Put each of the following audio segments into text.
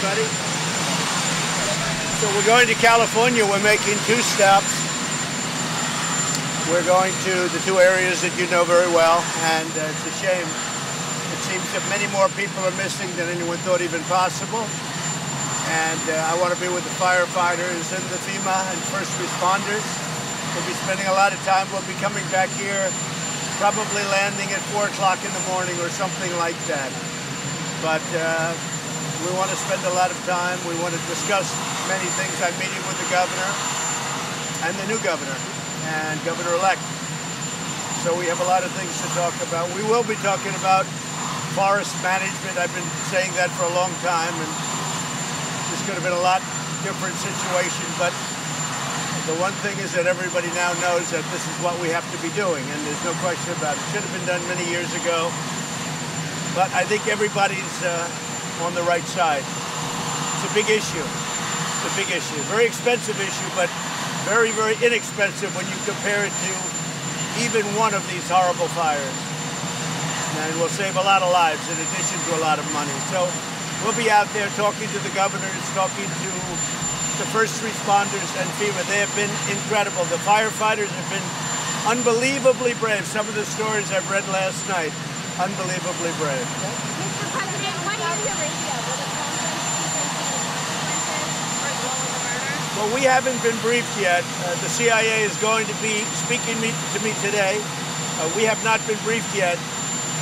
everybody. So we're going to California. We're making 2 stops. We're going to the 2 areas that you know very well, and it's a shame. It seems that many more people are missing than anyone thought even possible. And I want to be with the firefighters and the FEMA and first responders. We'll be spending a lot of time. We'll be coming back here, probably landing at 4 o'clock in the morning or something like that. But we want to spend a lot of time. We want to discuss many things. I'm meeting with the governor and the new governor and governor-elect. So we have a lot of things to talk about. We will be talking about forest management. I've been saying that for a long time, and this could have been a lot different situation, but the one thing is that everybody now knows that this is what we have to be doing, and there's no question about it. It should have been done many years ago, but I think everybody's on the right side. It's a big issue. It's a big issue. Very expensive issue, but very, very inexpensive when you compare it to even one of these horrible fires. And we'll save a lot of lives in addition to a lot of money. So we'll be out there talking to the governors, talking to the first responders and FEMA. They have been incredible. The firefighters have been unbelievably brave. Some of the stories I've read last night, unbelievably brave. Mr. President, what do you hear radio? Will the conference or as well as the murder? Well, we haven't been briefed yet. The CIA is going to be speaking to me today. We have not been briefed yet.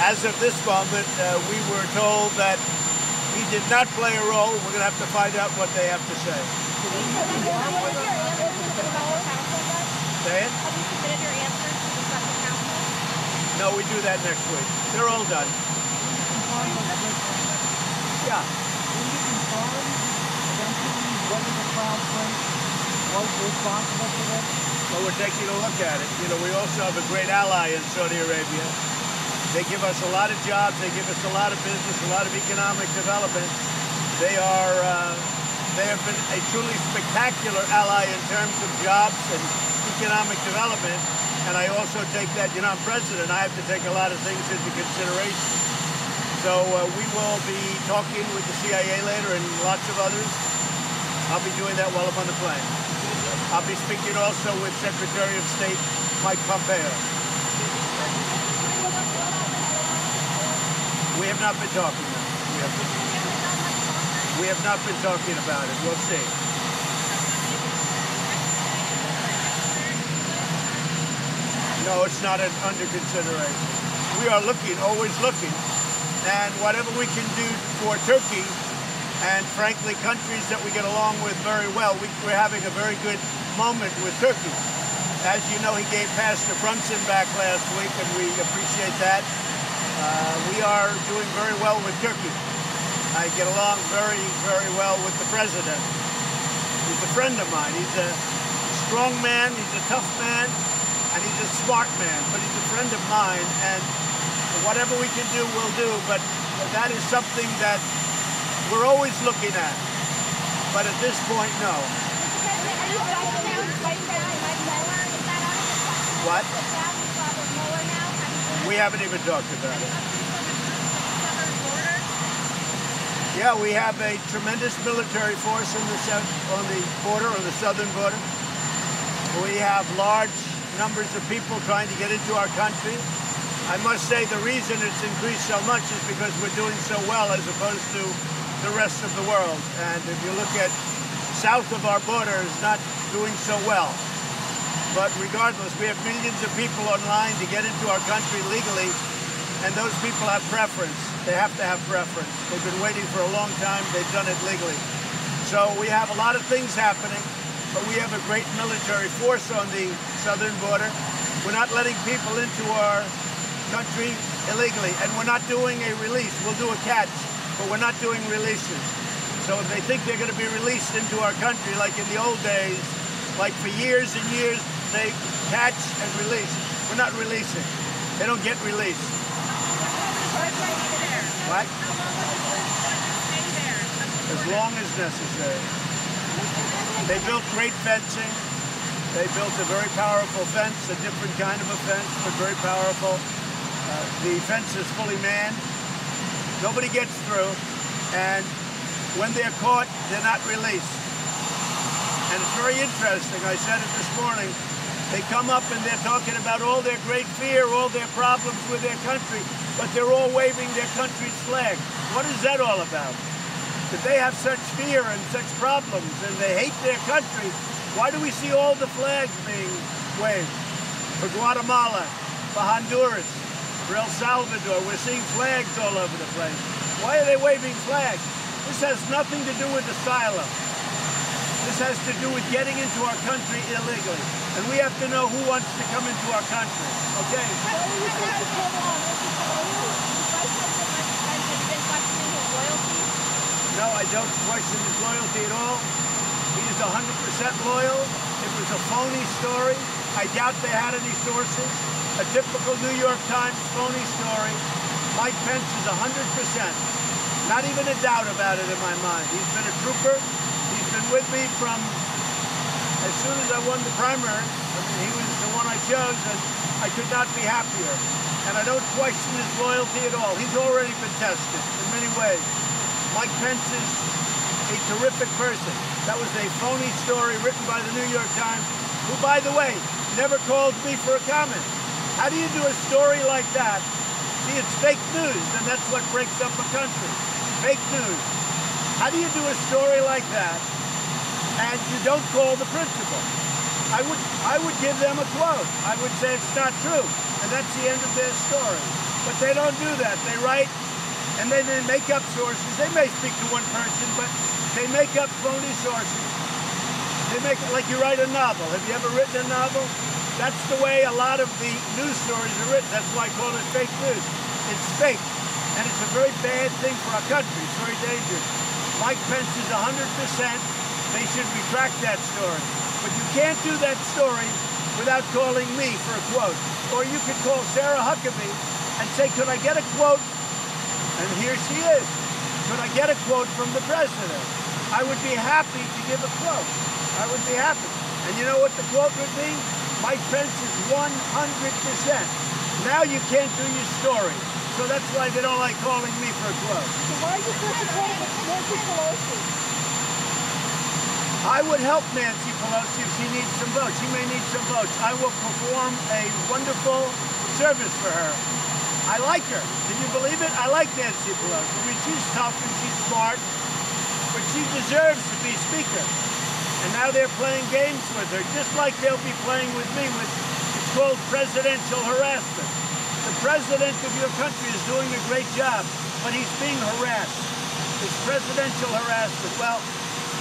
As of this moment, we were told that he did not play a role. We're going to have to find out what they have to say. Say it? Have you submitted your answers to the special counsel? No, we do that next week. They're all done. Yeah. Well, we're taking a look at it. You know, we also have a great ally in Saudi Arabia. They give us a lot of jobs. They give us a lot of business, a lot of economic development. They have been a truly spectacular ally in terms of jobs and economic development. And I also take that, you know, I'm president. I have to take a lot of things into consideration. So we will be talking with the CIA later and lots of others. I'll be doing that while I'm on the plane. I'll be speaking also with Secretary of State Mike Pompeo. We have not been talking about it. We have not been talking about it. We'll see. No, it's not under consideration. We are looking, always looking, and whatever we can do for Turkey, and frankly, countries that we get along with very well, we're having a very good moment with Turkey. As you know, he gave Pastor Brunson back last week, and we appreciate that. We are doing very well with Turkey. I get along very, very well with the president. He's a friend of mine. He's a strong man, he's a tough man, and he's a smart man, but he's a friend of mine, and whatever we can do, we'll do, but that is something that we're always looking at. But at this point, no. What? We haven't even talked about it. Yeah, we have a tremendous military force on the border, or the southern border. We have large numbers of people trying to get into our country. I must say the reason it's increased so much is because we're doing so well as opposed to the rest of the world. And if you look at south of our border, it's not doing so well. But regardless, we have millions of people online to get into our country legally, and those people have preference. They have to have preference. They've been waiting for a long time. They've done it legally. So we have a lot of things happening, but we have a great military force on the southern border. We're not letting people into our country illegally, and we're not doing a release. We'll do a catch, but we're not doing releases. So if they think they're going to be released into our country like in the old days, like for years and years, they catch and release. We're not releasing. They don't get released. What? As long as necessary. They built great fencing. They built a very powerful fence, a different kind of a fence, but very powerful. The fence is fully manned. Nobody gets through. And when they're caught, they're not released. And it's very interesting. I said it this morning. They come up and they're talking about all their great fear, all their problems with their country, but they're all waving their country's flag. What is that all about? If they have such fear and such problems and they hate their country, why do we see all the flags being waved? For Guatemala, for Honduras, for El Salvador, we're seeing flags all over the place. Why are they waving flags? This has nothing to do with asylum. This has to do with getting into our country illegally. And we have to know who wants to come into our country. Okay? No, I don't question his loyalty at all. He is 100% loyal. It was a phony story. I doubt they had any sources. A typical New York Times phony story. Mike Pence is 100%. Not even a doubt about it in my mind. He's been a trooper. He's been with me from as soon as I won the primary. I mean, he was the one I chose, and I could not be happier. And I don't question his loyalty at all. He's already been tested in many ways. Mike Pence is a terrific person. That was a phony story written by the New York Times, who, by the way, never called me for a comment. How do you do a story like that? See, it's fake news, and that's what breaks up a country. Fake news. How do you do a story like that and you don't call the principal? I would give them a quote. I would say it's not true, and that's the end of their story. But they don't do that. They write, and then they make up sources. They may speak to one person, but they make up phony sources. They make it like you write a novel. Have you ever written a novel? That's the way a lot of the news stories are written. That's why I call it fake news. It's fake, and it's a very bad thing for our country. It's very dangerous. Mike Pence is 100%. They should retract that story. But you can't do that story without calling me for a quote. Or you could call Sarah Huckabee and say, could I get a quote? And here she is. Could I get a quote from the president? I would be happy to give a quote. I would be happy. And you know what the quote would be? Mike Pence is 100%. Now you can't do your story. So that's why they don't like calling me for a quote. So why are you supporting Nancy Pelosi? I would help Nancy Pelosi if she needs some votes. She may need some votes. I will perform a wonderful service for her. I like her. Can you believe it? I like Nancy Pelosi. I mean, she's tough and she's smart, but she deserves to be Speaker. And now they're playing games with her, just like they'll be playing with me. It's called presidential harassment. The president of your country is doing a great job, but he's being harassed. It's presidential harassment. Well,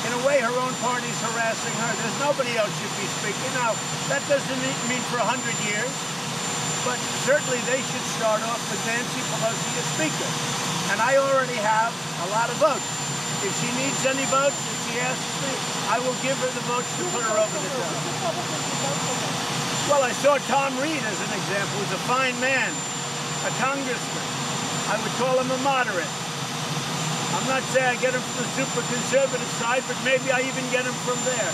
in a way, her own party's harassing her. There's nobody else should be speaking. Now, that doesn't mean for 100 years, but certainly they should start off with Nancy Pelosi as Speaker. And I already have a lot of votes. If she needs any votes, if she asks me, I will give her the votes to put her over the top. Well, I saw Tom Reed as an example. He's a fine man, a congressman. I would call him a moderate. I'm not saying I get him from the super conservative side, but maybe I even get him from there.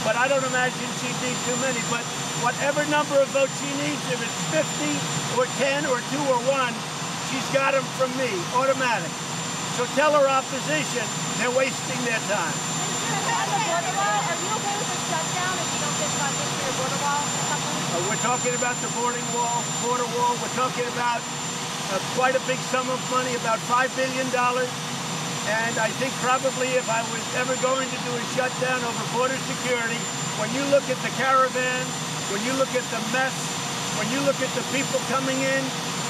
But I don't imagine she'd need too many. But whatever number of votes she needs, if it's 50 or 10 or 2 or 1, she's got them from me, automatic. So tell her opposition, they're wasting their time. Are you okay with the shutdown if you don't get funding for your border wall? We're talking about the border wall. We're talking about quite a big sum of money, about $5 billion. And I think probably if I was ever going to do a shutdown over border security, when you look at the caravans, when you look at the mess, when you look at the people coming in,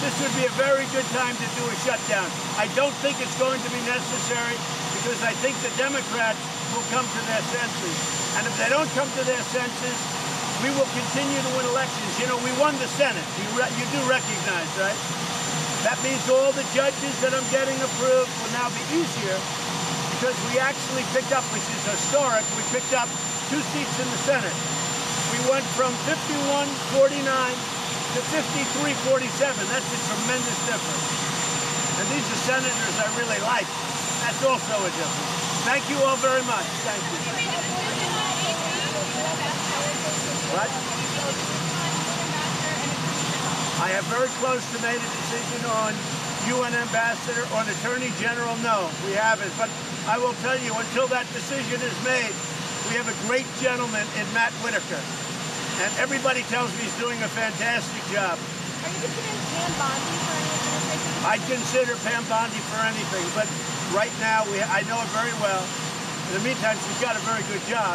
this would be a very good time to do a shutdown. I don't think it's going to be necessary because I think the Democrats will come to their senses. And if they don't come to their senses, we will continue to win elections. You know, we won the Senate. You do recognize, right? That means all the judges that I'm getting approved will now be easier because we actually picked up, which is historic, we picked up 2 seats in the Senate. We went from 51-49 to 53-47. That's a tremendous difference. And these are senators I really like. That's also a difference. Thank you all very much. Thank you. What? I have very close to made a decision on UN ambassador, on attorney general. No, we haven't. But I will tell you, until that decision is made, we have a great gentleman in Matt Whitaker. And everybody tells me he's doing a fantastic job. Are you considering Pam Bondi for any administration? I'd consider Pam Bondi for anything, but right now, I know her very well. In the meantime, she's got a very good job,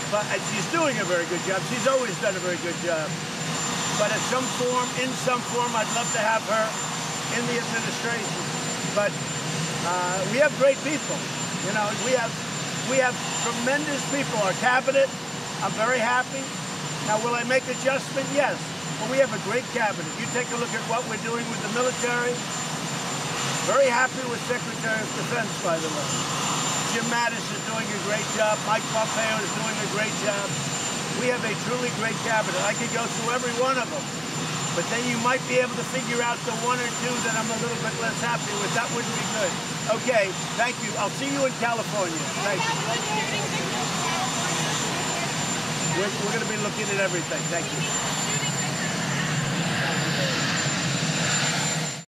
but she's doing a very good job. She's always done a very good job. But in some form, I'd love to have her in the administration. But we have great people. You know, we have tremendous people. Our cabinet, I'm very happy. Now, will I make adjustment? Yes. But we have a great cabinet. You take a look at what we're doing with the military. Very happy with Secretary of Defense, by the way. Jim Mattis is doing a great job. Mike Pompeo is doing a great job. We have a truly great cabinet. I could go through every one of them. But then you might be able to figure out the one or two that I'm a little bit less happy with. That wouldn't be good. Okay, thank you. I'll see you in California. Thank you. We're going to be looking at everything. Thank you.